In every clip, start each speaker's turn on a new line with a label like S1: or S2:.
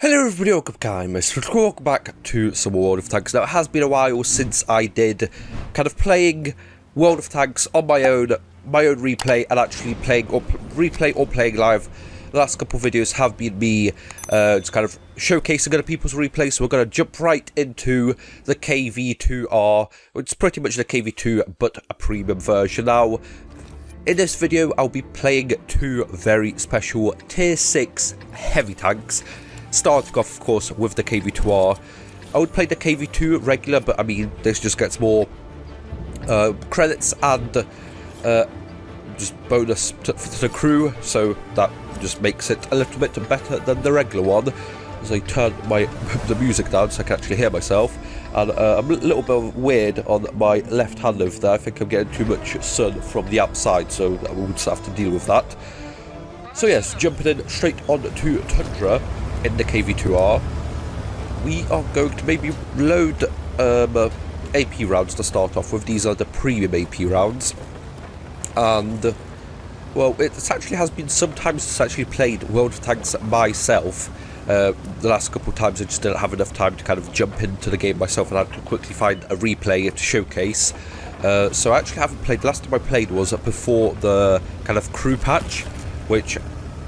S1: Hello everybody, welcome back to some more World of Tanks. Now it has been a while since I did kind of playing World of Tanks on my own replay and actually playing or playing live. The last couple of videos have been me just kind of showcasing other people's replays, so we're going to jump right into the KV2R. It's pretty much the KV2 but a premium version. Now in this video I'll be playing two very special tier 6 heavy tanks. Starting off, of course, with the KV2R. I would play the KV2 regular, but I mean, this just gets more credits and just bonus to the crew, so that just makes it a little bit better than the regular one. As I turn the music down so I can actually hear myself, and I'm a little bit weird on my left hand over there. I think I'm getting too much sun from the outside, so I would just have to deal with that. So yes, jumping in straight on to Tundra. In the KV2R, we are going to maybe load AP rounds to start off with. These are the premium AP rounds, and well, it actually has been some time since I actually played World of Tanks myself. The last couple of times I just didn't have enough time to kind of jump into the game myself, and I had to quickly find a replay to showcase. So I actually haven't played. The last time I played was before the kind of crew patch, which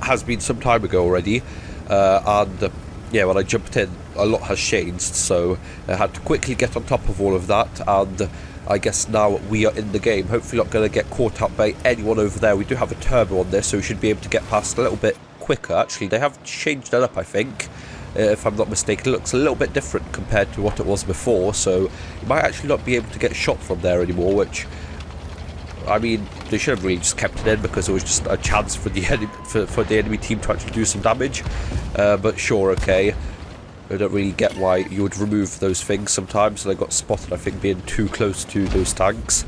S1: has been some time ago already. And yeah, when I jumped in, a lot has changed, so I had to quickly get on top of all of that, and I guess now we are in the game. Hopefully not going to get caught up by anyone over there. We do have a turbo on this, so we should be able to get past a little bit quicker. Actually, they have changed that up, I think, if I'm not mistaken. It looks a little bit different compared to what it was before, so you might actually not be able to get shot from there anymore, which, I mean, they should have really just kept it in because it was just a chance for the enemy team to actually do some damage. But sure, okay. I don't really get why you would remove those things sometimes. And I got spotted, I think, being too close to those tanks.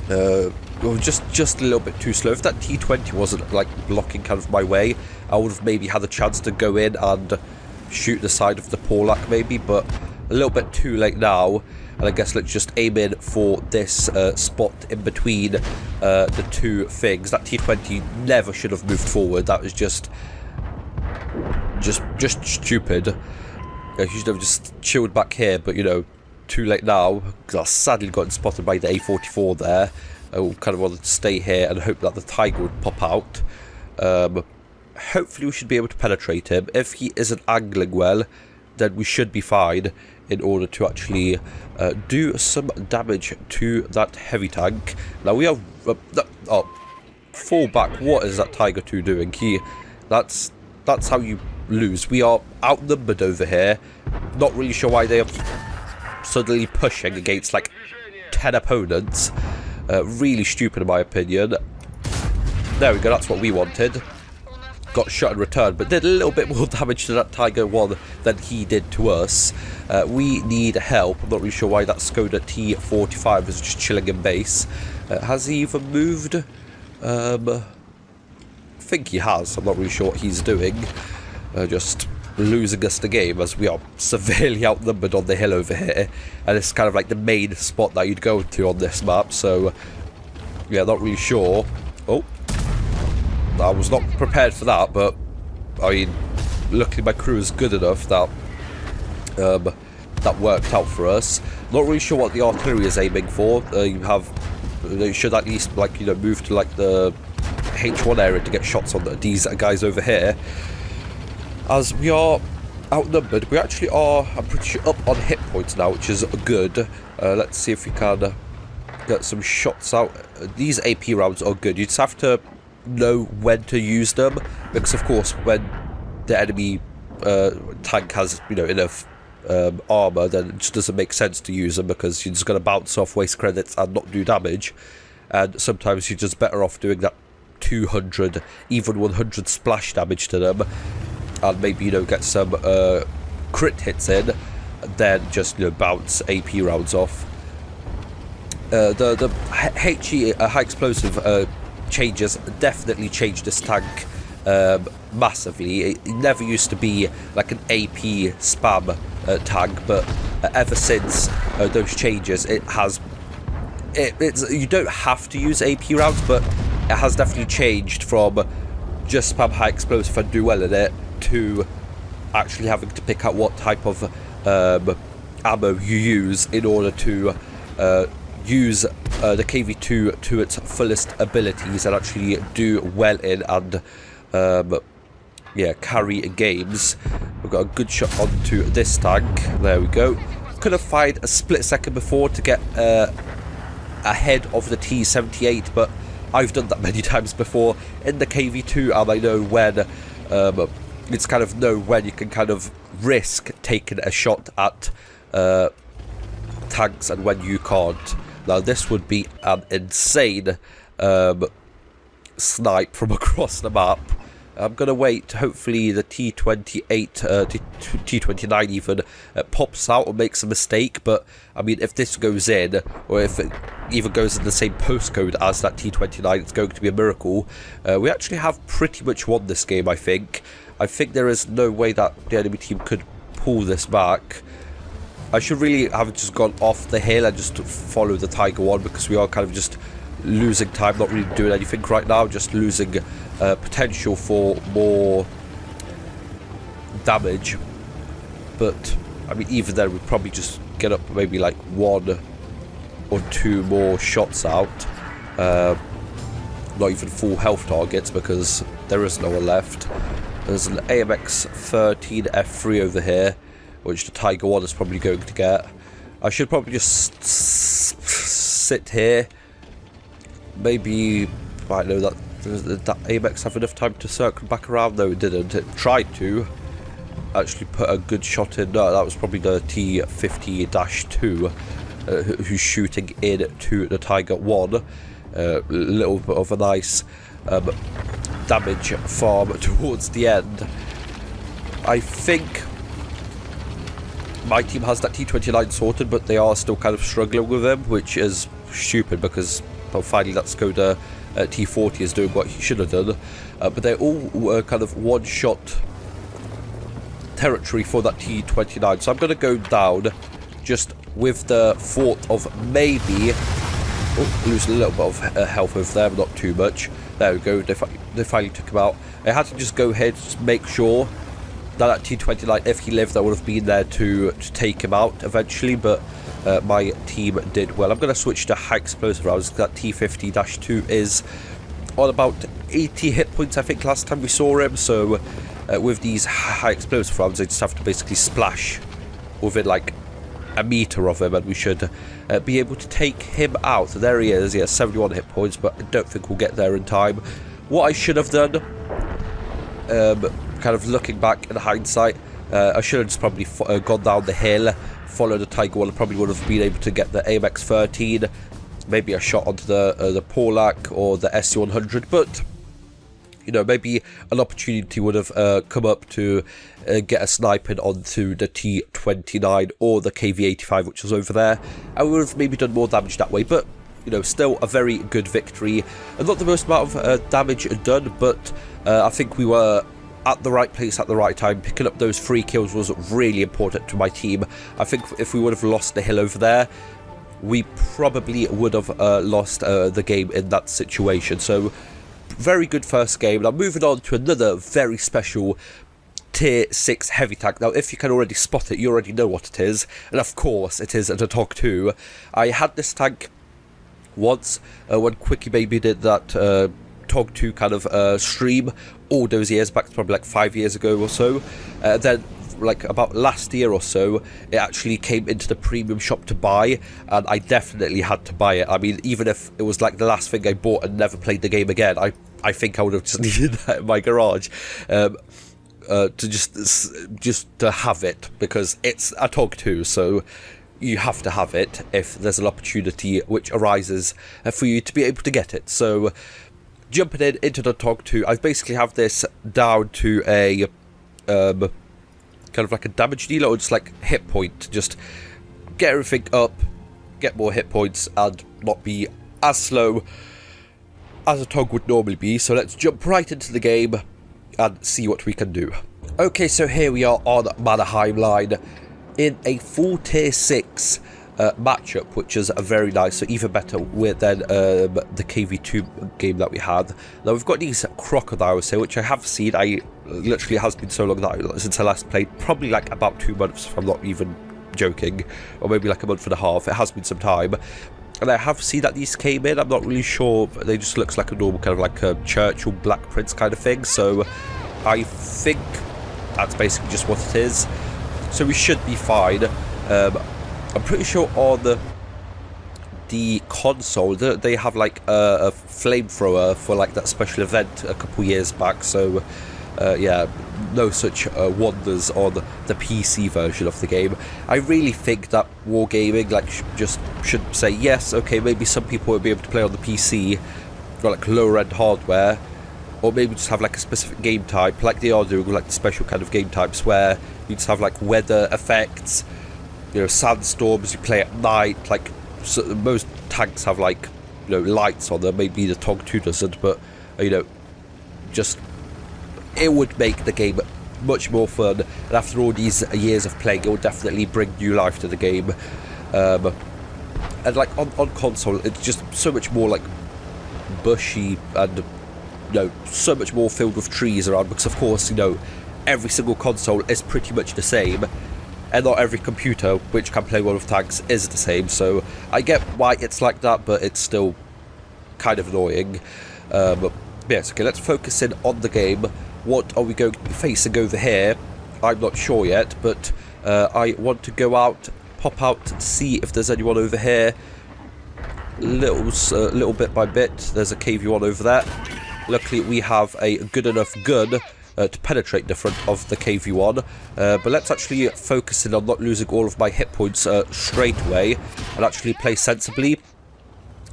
S1: Well, just a little bit too slow. If that T20 wasn't like blocking kind of my way, I would have maybe had a chance to go in and shoot the side of the Porlac maybe. But a little bit too late now. And I guess let's just aim in for this spot in between the two things. That T20 never should have moved forward. That was just stupid. I should have just chilled back here, but you know, too late now. Because I sadly got spotted by the A44 there. I kind of wanted to stay here and hope that the Tiger would pop out. Hopefully we should be able to penetrate him. If he isn't angling well, then we should be fine in order to actually do some damage to that heavy tank. Now we are fall back. What is that Tiger 2 doing? That's how you lose. We are outnumbered over here. Not really sure why they are suddenly pushing against like 10 opponents. Really stupid in my opinion. There we go, that's what we wanted. Got shot in return, but did a little bit more damage to that Tiger 1 than he did to us. We need help. I'm not really sure why that Skoda T45 is just chilling in base. Has he even moved? I think he has. I'm not really sure what he's doing. Just losing us the game as we are severely outnumbered on the hill over here. And it's kind of like the main spot that you'd go to on this map. So, yeah, not really sure. Oh. I was not prepared for that, but I mean, luckily my crew is good enough that that worked out for us. Not really sure what the artillery is aiming for. They should at least, like, you know, move to like the H1 area to get shots on these guys over here. As we are outnumbered, we actually are, I'm pretty sure, up on hit points now, which is good. Let's see if we can get some shots out. These AP rounds are good. You just have to know when to use them, because of course when the enemy tank has, you know, enough armor, then it just doesn't make sense to use them because you're just going to bounce off, waste credits and not do damage. And sometimes you're just better off doing that 200, even 100 splash damage to them, and maybe, you know, get some crit hits in, then just, you know, bounce AP rounds off. The HE high explosive changes definitely changed this tank massively. It never used to be like an AP spam tank, but ever since those changes, it has. You don't have to use AP rounds, but it has definitely changed from just spam high explosive and do well in it to actually having to pick out what type of ammo you use in order to use the KV2 to its fullest abilities and actually do well in and yeah, carry games. We've got a good shot onto this tank. There we go. Could have fired a split second before to get ahead of the T78, but I've done that many times before in the KV2, and I know when it's kind of know when you can kind of risk taking a shot at tanks and when you can't. Now this would be an insane snipe from across the map. I'm going to wait, hopefully the T28, T29 even pops out or makes a mistake, but I mean if this goes in, or if it even goes in the same postcode as that T29, it's going to be a miracle. We actually have pretty much won this game, I think. I think there is no way that the enemy team could pull this back. I should really have just gone off the hill and just follow the Tiger 1, because we are kind of just losing time, not really doing anything right now, just losing potential for more damage. But I mean even then we'd probably just get up maybe like 1 or 2 more shots out, not even full health targets because there is no one left. There's an AMX 13 F3 over here, which the Tiger 1 is probably going to get. I should probably just sit here. Maybe, I know that AMX have enough time to circle back around. No, it didn't. It tried to actually put a good shot in. No, that was probably the T50-2 who's shooting in to the Tiger 1. A little bit of a nice damage farm towards the end. I think my team has that T29 sorted, but they are still kind of struggling with him, which is stupid because, well, finally that Skoda T40 is doing what he should have done. But they all kind of one-shot territory for that T29. So I'm going to go down just with the thought of maybe losing a little bit of health over there, but not too much. There we go. They finally took him out. I had to just go ahead, just make sure that T29, if he lived, I would have been there to take him out eventually, but my team did well. I'm going to switch to high explosive rounds. That T50-2 is on about 80 hit points, I think, last time we saw him. So with these high explosive rounds, I just have to basically splash within like a meter of him, and we should be able to take him out. So there he is. He has 71 hit points, but I don't think we'll get there in time. What I should have done, kind of looking back in hindsight, I should have just probably gone down the hill, followed the Tiger 1, and probably would have been able to get the AMX 13, maybe a shot onto the Porlac or the SC100, but you know, maybe an opportunity would have come up to get a sniping onto the T29 or the KV85, which was over there. I would have maybe done more damage that way, but you know, still a very good victory. And not the most amount of damage done, but I think we were at the right place at the right time. Picking up those 3 kills was really important to my team. I think if we would have lost the hill over there, we probably would have lost the game in that situation. So very good first game. Now moving on to another very special tier 6 heavy tank. Now if you can already spot it, you already know what it is, and of course it is a TOG 2. I had this tank once when Quickie Baby did that TOG 2 kind of stream all those years back, probably like 5 years ago or so. Then like about last year or so, it actually came into the premium shop to buy, and I definitely had to buy it. I mean, even if it was like the last thing I bought and never played the game again, I think I would have just needed that in my garage to just to have it, because it's a TOG 2, so you have to have it if there's an opportunity which arises for you to be able to get it. So jumping into the TOG 2, I basically have this down to a kind of like a damage dealer, or just like hit point. Just get everything up, get more hit points, and not be as slow as a TOG would normally be. So let's jump right into the game and see what we can do. Okay, so here we are on Mannerheim line in a full tier 6 matchup, which is very nice, so even better than the KV2 game that we had. Now we've got these crocodiles here, which I have seen. Literally, it has been so long since I last played, probably like about 2 months, if I'm not even joking, or maybe like a month and a half. It has been some time. And I have seen that these came in. I'm not really sure. They just looks like a normal kind of like a Churchill Black Prince kind of thing. So I think that's basically just what it is. So we should be fine. I'm pretty sure on the console they have like a flamethrower for like that special event a couple years back. So yeah, no such wonders on the PC version of the game. I really think that Wargaming like should say yes, okay, maybe some people will be able to play on the PC or like lower end hardware, or maybe just have like a specific game type like they are doing with like the special kind of game types where you just have like weather effects, you know, sandstorms, you play at night. Like so most tanks have like, you know, lights on them. Maybe the Tog 2 doesn't, but you know, just it would make the game much more fun, and after all these years of playing, it will definitely bring new life to the game. And like on console, it's just so much more like bushy and, you know, so much more filled with trees around, because of course, you know, every single console is pretty much the same, and not every computer which can play World of Tanks is the same. So I get why it's like that, but it's still kind of annoying. Yes, okay, let's focus in on the game. What are we going to be facing over here? I'm not sure yet, but I want to go out, pop out, see if there's anyone over here. Little bit by bit. There's a KV1 over there. Luckily, we have a good enough gun to penetrate the front of the KV1. But let's actually focus in on not losing all of my hit points straight away, and actually play sensibly.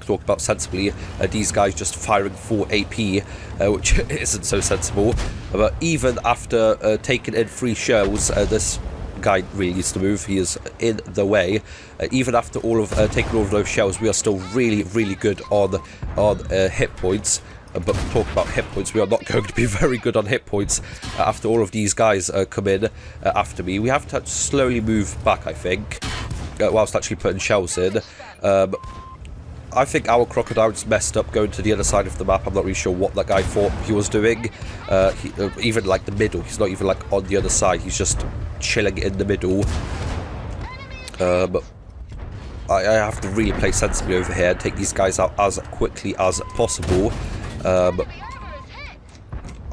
S1: Talk about sensibly, these guys just firing full AP, which isn't so sensible. But even after taking in 3 shells, this guy really needs to move. He is in the way. Even after all of taking all of those shells, we are still really good on hit points. But talk about hit points, we are not going to be very good on hit points after all of these guys come in after me. We have to slowly move back, I think, whilst actually putting shells in. I think our crocodile just messed up going to the other side of the map. I'm not really sure what that guy thought he was doing. Even like the middle, he's not even like on the other side, he's just chilling in the middle. I have to really play sensibly over here and take these guys out as quickly as possible.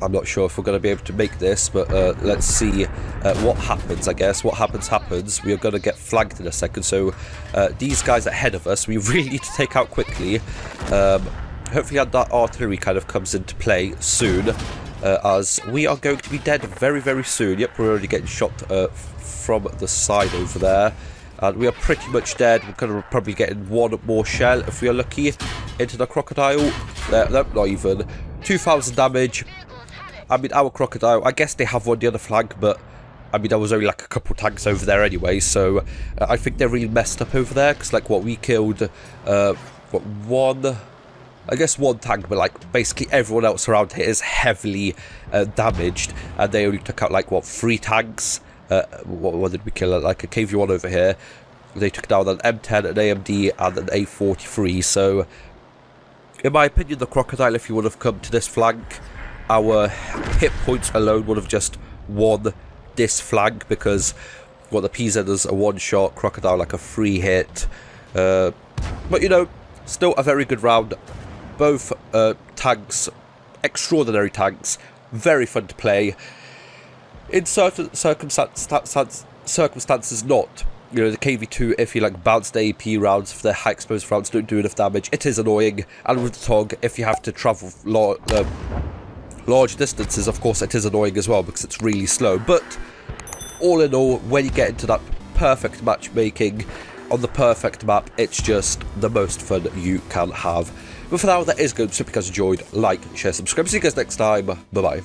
S1: I'm not sure if we're going to be able to make this, but let's see what happens, I guess. What happens. We are going to get flanked in a second, so these guys ahead of us, we really need to take out quickly. Hopefully that artillery kind of comes into play soon, as we are going to be dead very soon. Yep, we're already getting shot from the side over there, and we are pretty much dead. We're going to probably get in 1 more shell if we are lucky into the crocodile. Nope, not even. 2,000 damage. I mean, our crocodile, I guess they have one the other flank, but I mean, there was only like a couple tanks over there anyway, so I think they're really messed up over there, because like what we killed, one tank, but like basically everyone else around here is heavily damaged, and they only took out like, what, 3 tanks? What did we kill? Like a KV1 over here. They took down an M10, an AMD, and an A43, so in my opinion, the crocodile, if you would have come to this flank, our hit points alone would have just won this flank, because what the PZ is a 1-shot, crocodile like a 3-hit. But you know, still a very good round. Both tanks, extraordinary tanks, very fun to play. In certain circumstances, not. You know, the KV2, if you like bounced AP rounds, if they're high explosive rounds don't do enough damage, it is annoying. And with the TOG, if you have to travel large distances, of course it is annoying as well, because it's really slow. But all in all, when you get into that perfect matchmaking on the perfect map, it's just the most fun you can have. But for now, that is good. So if you guys enjoyed, like, share, subscribe. See you guys next time. Bye bye.